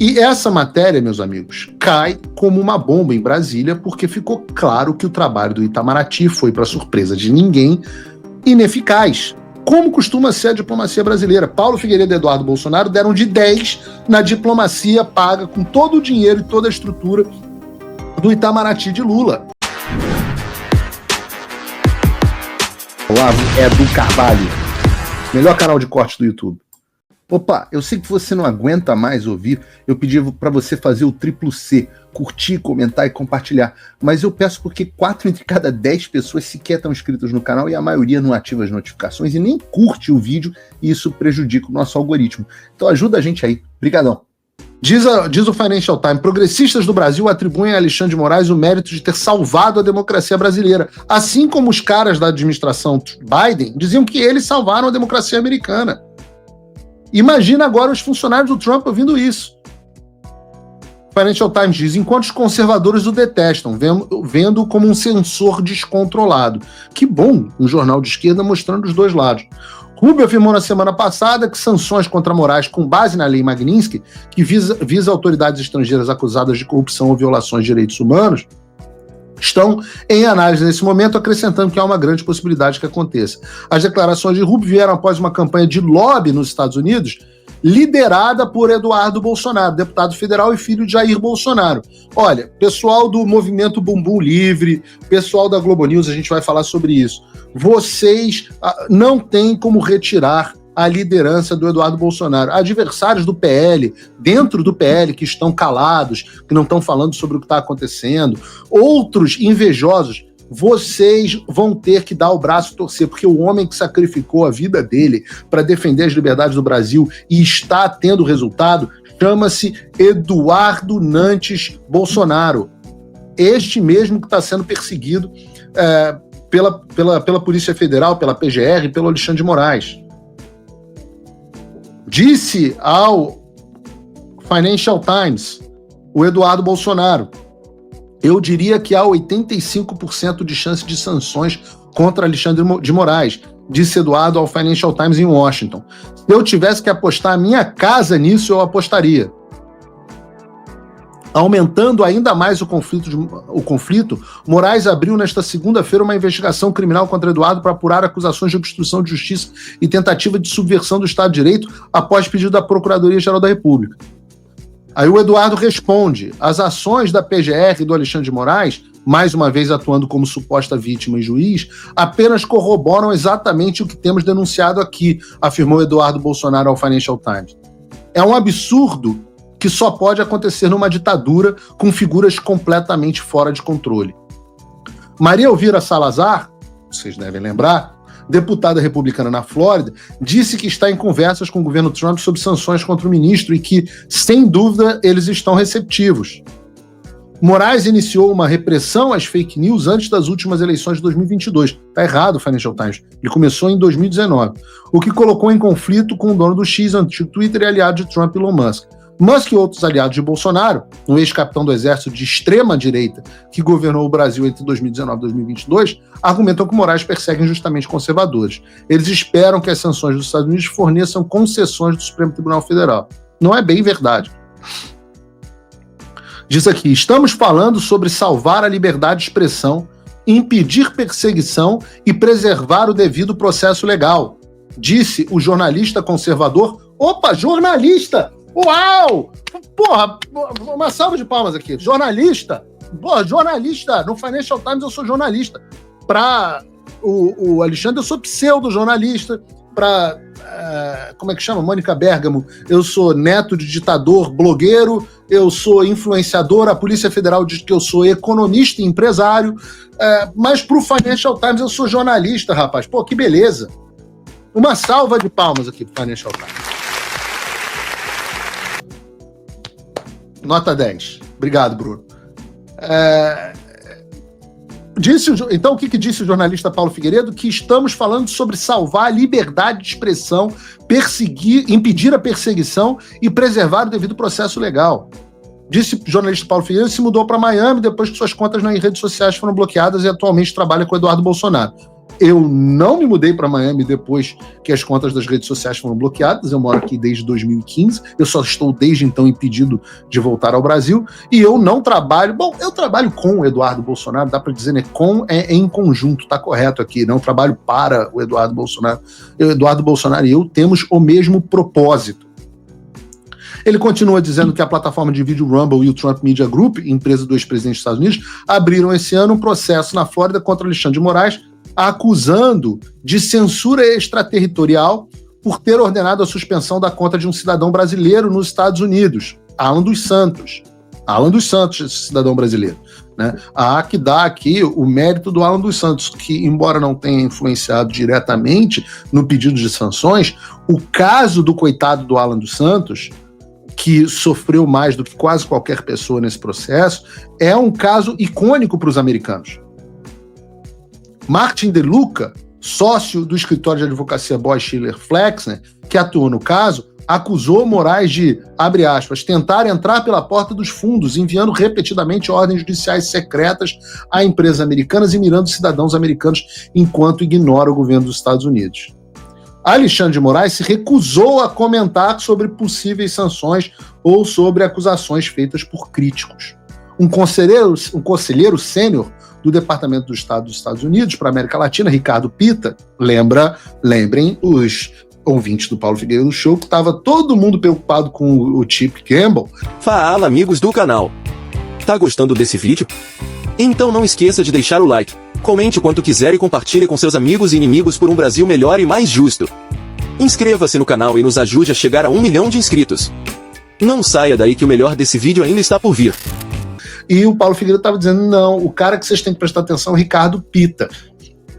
E essa matéria, meus amigos, cai como uma bomba em Brasília, porque ficou claro que o trabalho do Itamaraty foi, para surpresa de ninguém, ineficaz. Como costuma ser a diplomacia brasileira. Paulo Figueiredo e Eduardo Bolsonaro deram de 10 na diplomacia paga com todo o dinheiro e toda a estrutura do Itamaraty de Lula. Olá, Edu Carvalho, melhor canal de corte do YouTube. Opa, eu sei que você não aguenta mais ouvir, eu pedi para você fazer o triplo C, curtir, comentar e compartilhar, mas eu peço porque 4 entre cada 10 pessoas sequer estão inscritas no canal e a maioria não ativa as notificações e nem curte o vídeo e isso prejudica o nosso algoritmo. Então ajuda a gente aí, brigadão. Diz o Financial Times, progressistas do Brasil atribuem a Alexandre de Moraes o mérito de ter salvado a democracia brasileira, assim como os caras da administração Biden diziam que eles salvaram a democracia americana. Imagina agora os funcionários do Trump ouvindo isso. Financial Times diz, enquanto os conservadores o detestam, vendo como um censor descontrolado. Que bom, um jornal de esquerda mostrando os dois lados. Rubio afirmou na semana passada que sanções contra Moraes com base na lei Magnitsky, que visa autoridades estrangeiras acusadas de corrupção ou violações de direitos humanos, estão em análise nesse momento, acrescentando que há uma grande possibilidade que aconteça. As declarações de Rubio vieram após uma campanha de lobby nos Estados Unidos, liderada por Eduardo Bolsonaro, deputado federal e filho de Jair Bolsonaro. Olha, pessoal do Movimento Bumbum Livre, pessoal da Globo News, a gente vai falar sobre isso. Vocês não têm como retirar a liderança do Eduardo Bolsonaro. Adversários do PL, dentro do PL, que estão calados, que não estão falando sobre o que está acontecendo, outros invejosos, vocês vão ter que dar o braço a torcer, porque o homem que sacrificou a vida dele para defender as liberdades do Brasil e está tendo resultado, chama-se Eduardo Nantes Bolsonaro. Este mesmo que está sendo perseguido pela Polícia Federal, pela PGR e pelo Alexandre de Moraes. Disse ao Financial Times o Eduardo Bolsonaro, eu diria que há 85% de chance de sanções contra Alexandre de Moraes, disse Eduardo ao Financial Times em Washington. Se eu tivesse que apostar a minha casa nisso, eu apostaria. Aumentando ainda mais o conflito, Moraes abriu nesta segunda-feira uma investigação criminal contra Eduardo para apurar acusações de obstrução de justiça e tentativa de subversão do Estado de Direito após pedido da Procuradoria-Geral da República. Aí o Eduardo responde, as ações da PGR e do Alexandre de Moraes, mais uma vez atuando como suposta vítima e juiz, apenas corroboram exatamente o que temos denunciado aqui, afirmou Eduardo Bolsonaro ao Financial Times. É um absurdo que só pode acontecer numa ditadura com figuras completamente fora de controle. Maria Elvira Salazar, vocês devem lembrar, deputada republicana na Flórida, disse que está em conversas com o governo Trump sobre sanções contra o ministro e que, sem dúvida, eles estão receptivos. Moraes iniciou uma repressão às fake news antes das últimas eleições de 2022. Está errado o Financial Times. Ele começou em 2019, o que colocou em conflito com o dono do X, antigo Twitter e aliado de Trump, Elon Musk. Musk e outros aliados de Bolsonaro, um ex-capitão do exército de extrema-direita que governou o Brasil entre 2019 e 2022, argumentam que Moraes persegue injustamente conservadores. Eles esperam que as sanções dos Estados Unidos forneçam concessões do Supremo Tribunal Federal. Não é bem verdade. Diz aqui, estamos falando sobre salvar a liberdade de expressão, impedir perseguição e preservar o devido processo legal, disse o jornalista conservador. Opa, jornalista! Uau! Porra, uma salva de palmas aqui. Jornalista. Porra, jornalista. No Financial Times eu sou jornalista. Para o Alexandre eu sou pseudo-jornalista. Para, como é que chama? Mônica Bergamo. Eu sou neto de ditador, blogueiro. Eu sou influenciador. A Polícia Federal diz que eu sou economista e empresário. Mas para o Financial Times eu sou jornalista, rapaz. Pô, que beleza. Uma salva de palmas aqui para o Financial Times. Nota 10. Obrigado, Bruno. Então, o que disse o jornalista Paulo Figueiredo? Que estamos falando sobre salvar a liberdade de expressão, impedir a perseguição e preservar o devido processo legal. Disse o jornalista Paulo Figueiredo, se mudou para Miami depois que suas contas nas redes sociais foram bloqueadas e atualmente trabalha com Eduardo Bolsonaro. Eu não me mudei para Miami depois que as contas das redes sociais foram bloqueadas. Eu moro aqui desde 2015. Eu só estou desde então impedido de voltar ao Brasil. E eu não trabalho... Bom, eu trabalho com o Eduardo Bolsonaro, dá para dizer, né? Em conjunto, tá correto aqui. Não trabalho para o Eduardo Bolsonaro. O Eduardo Bolsonaro e eu temos o mesmo propósito. Ele continua dizendo que a plataforma de vídeo Rumble e o Trump Media Group, empresa do ex-presidente dos Estados Unidos, abriram esse ano um processo na Flórida contra Alexandre de Moraes, acusando de censura extraterritorial por ter ordenado a suspensão da conta de um cidadão brasileiro nos Estados Unidos, Alan dos Santos. Alan dos Santos, esse cidadão brasileiro. Né? Há que dar aqui o mérito do Alan dos Santos, que, embora não tenha influenciado diretamente no pedido de sanções, o caso do coitado do Alan dos Santos, que sofreu mais do que quase qualquer pessoa nesse processo, é um caso icônico para os americanos. Martin De Luca, sócio do escritório de advocacia Boy Schiller Flexner, que atuou no caso, acusou Moraes de, abre aspas, tentar entrar pela porta dos fundos, enviando repetidamente ordens judiciais secretas a empresas americanas e mirando cidadãos americanos enquanto ignora o governo dos Estados Unidos. Alexandre de Moraes se recusou a comentar sobre possíveis sanções ou sobre acusações feitas por críticos. Um conselheiro sênior do Departamento do Estado dos Estados Unidos para a América Latina, Ricardo Pita, lembrem os ouvintes do Paulo Figueiredo Show, que estava todo mundo preocupado com o Chip Campbell. Fala, amigos do canal. Tá gostando desse vídeo? Então não esqueça de deixar o like, comente o quanto quiser e compartilhe com seus amigos e inimigos por um Brasil melhor e mais justo. Inscreva-se no canal e nos ajude a chegar a 1 milhão de inscritos. Não saia daí que o melhor desse vídeo ainda está por vir. E o Paulo Figueiredo estava dizendo, não, o cara que vocês têm que prestar atenção é o Ricardo Pita.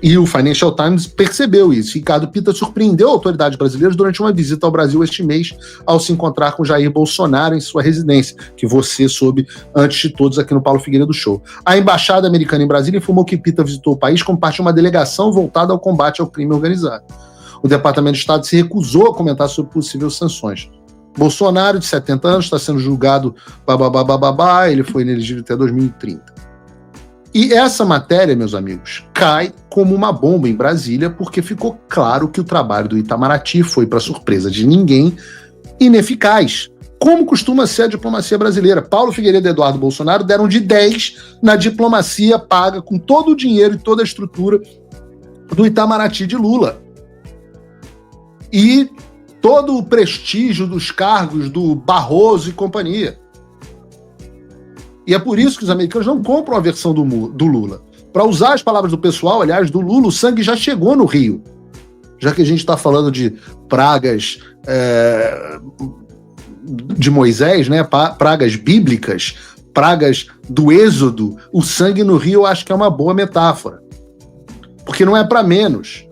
E o Financial Times percebeu isso. Ricardo Pita surpreendeu autoridades brasileiras durante uma visita ao Brasil este mês, ao se encontrar com Jair Bolsonaro em sua residência, que você soube antes de todos aqui no Paulo Figueiredo Show. A embaixada americana em Brasília informou que Pita visitou o país como parte de uma delegação voltada ao combate ao crime organizado. O Departamento de Estado se recusou a comentar sobre possíveis sanções. Bolsonaro, de 70 anos, está sendo julgado ele foi inelegível até 2030. E essa matéria, meus amigos, cai como uma bomba em Brasília, porque ficou claro que o trabalho do Itamaraty foi, para surpresa de ninguém, ineficaz. Como costuma ser a diplomacia brasileira. Paulo Figueiredo e Eduardo Bolsonaro deram de 10 na diplomacia paga com todo o dinheiro e toda a estrutura do Itamaraty de Lula. E todo o prestígio dos cargos do Barroso e companhia. E é por isso que os americanos não compram a versão do Lula. Para usar as palavras do pessoal, aliás, do Lula, o sangue já chegou no Rio. Já que a gente está falando de pragas de Moisés, né? Pragas bíblicas, pragas do Êxodo, o sangue no Rio eu acho que é uma boa metáfora. Porque não é para menos.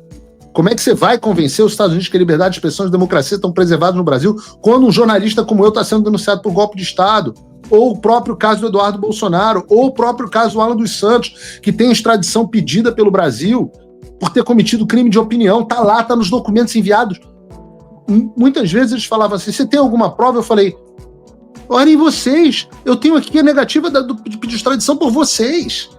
Como é que você vai convencer os Estados Unidos que a liberdade de expressão e a democracia estão preservados no Brasil quando um jornalista como eu está sendo denunciado por golpe de Estado? Ou o próprio caso do Eduardo Bolsonaro, ou o próprio caso do Alan dos Santos, que tem extradição pedida pelo Brasil por ter cometido crime de opinião. Está lá, está nos documentos enviados. Muitas vezes eles falavam assim, você tem alguma prova? Eu falei, olhem vocês, eu tenho aqui a negativa de pedido de extradição por vocês.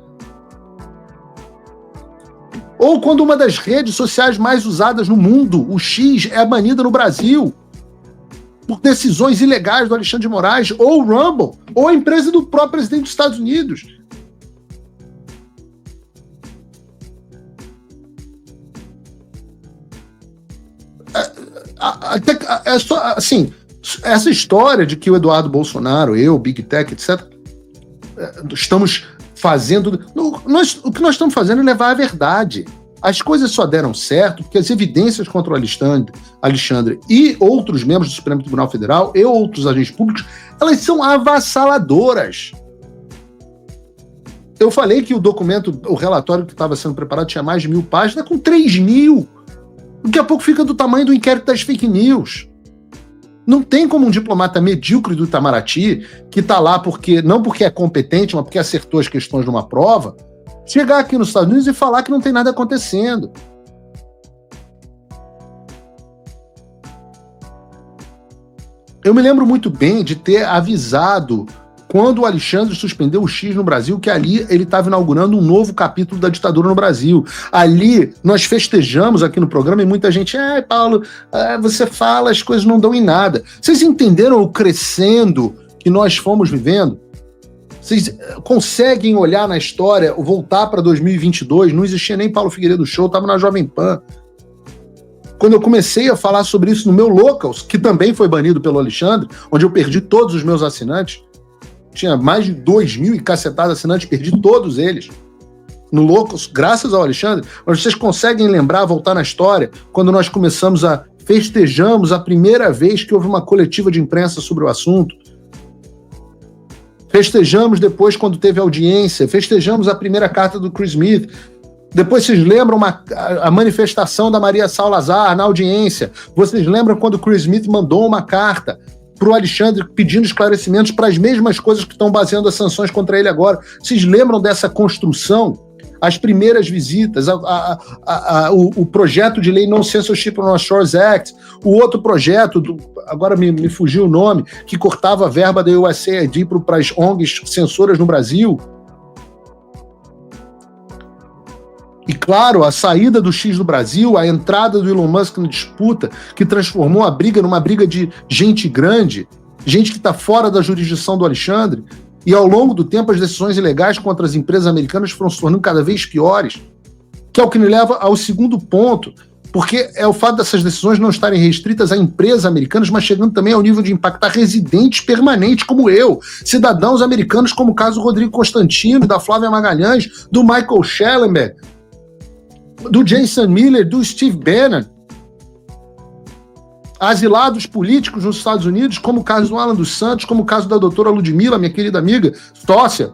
Ou quando uma das redes sociais mais usadas no mundo, o X, é banida no Brasil por decisões ilegais do Alexandre de Moraes, ou o Rumble, ou a empresa do próprio presidente dos Estados Unidos. Assim, essa história de que o Eduardo Bolsonaro, eu, Big Tech, etc., estamos fazendo... O que nós estamos fazendo é levar a verdade. As coisas só deram certo porque as evidências contra o Alexandre e outros membros do Supremo Tribunal Federal e outros agentes públicos, elas são avassaladoras. Eu falei que o relatório que estava sendo preparado tinha mais de 1.000 páginas, com 3.000. Daqui a pouco fica do tamanho do inquérito das fake news. Não tem como um diplomata medíocre do Itamaraty, que está lá não porque é competente, mas porque acertou as questões de uma prova, chegar aqui nos Estados Unidos e falar que não tem nada acontecendo. Eu me lembro muito bem de ter avisado quando o Alexandre suspendeu o X no Brasil, que ali ele estava inaugurando um novo capítulo da ditadura no Brasil. Ali nós festejamos aqui no programa e muita gente, Paulo, você fala, as coisas não dão em nada. Vocês entenderam o crescendo que nós fomos vivendo? Vocês conseguem olhar na história, voltar para 2022, não existia nem Paulo Figueiredo Show, estava na Jovem Pan. Quando eu comecei a falar sobre isso no meu Locals, que também foi banido pelo Alexandre, onde eu perdi todos os meus assinantes, tinha mais de 2.000 e cacetados assinantes, perdi todos eles. No Locals, graças ao Alexandre, mas vocês conseguem lembrar, voltar na história, quando nós festejamos a primeira vez que houve uma coletiva de imprensa sobre o assunto, festejamos depois quando teve audiência, festejamos a primeira carta do Chris Smith, depois vocês lembram a manifestação da Maria Salazar na audiência, vocês lembram quando o Chris Smith mandou uma carta para o Alexandre pedindo esclarecimentos para as mesmas coisas que estão baseando as sanções contra ele agora. Vocês lembram dessa construção? As primeiras visitas, o projeto de lei No Censorship on Shores Act, o outro projeto, agora me fugiu o nome, que cortava a verba da USAID para as ONGs censoras no Brasil. E claro, a saída do X do Brasil, a entrada do Elon Musk na disputa, que transformou a briga numa briga de gente grande, gente que está fora da jurisdição do Alexandre, e ao longo do tempo as decisões ilegais contra as empresas americanas foram se tornando cada vez piores, que é o que me leva ao segundo ponto, porque é o fato dessas decisões não estarem restritas a empresas americanas, mas chegando também ao nível de impactar residentes permanentes como eu, cidadãos americanos como o caso do Rodrigo Constantino, da Flávia Magalhães, do Michael Schellenberg, do Jason Miller, do Steve Bannon, asilados políticos nos Estados Unidos, como o caso do Alan dos Santos, como o caso da doutora Ludmilla, minha querida amiga, sócia.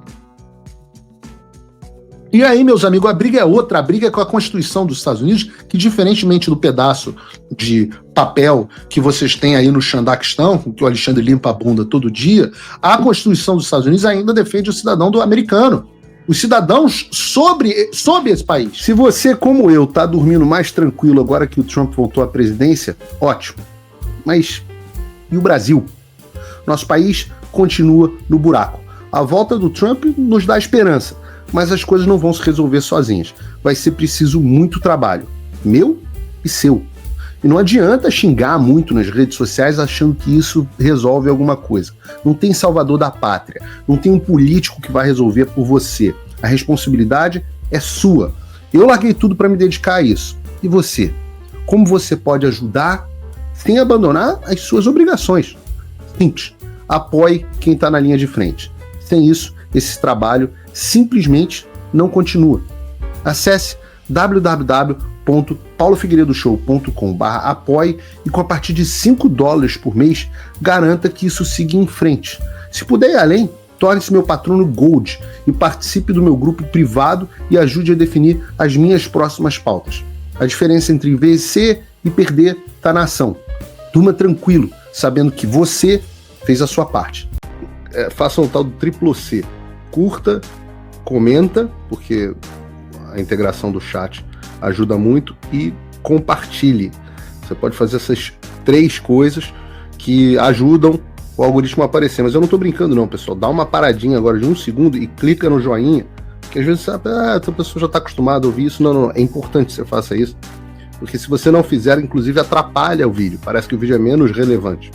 E aí, meus amigos, a briga é outra, a briga é com a Constituição dos Estados Unidos, que diferentemente do pedaço de papel que vocês têm aí no Xandaquistão, com que o Alexandre limpa a bunda todo dia, a Constituição dos Estados Unidos ainda defende o cidadão do americano, os cidadãos sobre esse país. Se você, como eu, tá dormindo mais tranquilo agora que o Trump voltou à presidência, ótimo. Mas e o Brasil? Nosso país continua no buraco. A volta do Trump nos dá esperança, mas as coisas não vão se resolver sozinhas. Vai ser preciso muito trabalho, meu e seu. E não adianta xingar muito nas redes sociais achando que isso resolve alguma coisa. Não tem salvador da pátria, não tem um político que vai resolver por você. A responsabilidade é sua. Eu larguei tudo para me dedicar a isso. E você? Como você pode ajudar sem abandonar as suas obrigações? Simples. Apoie quem está na linha de frente. Sem isso, esse trabalho simplesmente não continua. Acesse www.paulofigueiredoshow.com/apoie e com a partir de $5 por mês, garanta que isso siga em frente. Se puder ir além, torne-se meu patrono Gold e participe do meu grupo privado e ajude a definir as minhas próximas pautas. A diferença entre vencer e perder está na ação. Durma tranquilo, sabendo que você fez a sua parte. Faça o tal do triplo C. Curta, comenta, porque a integração do chat ajuda muito, e compartilhe. Você pode fazer essas 3 coisas que ajudam o algoritmo a aparecer. Mas eu não tô brincando não, pessoal. Dá uma paradinha agora de 1 segundo e clica no joinha, porque às vezes sabe, a pessoa já tá acostumada a ouvir isso. Não, é importante que você faça isso, porque se você não fizer, inclusive atrapalha o vídeo. Parece que o vídeo é menos relevante.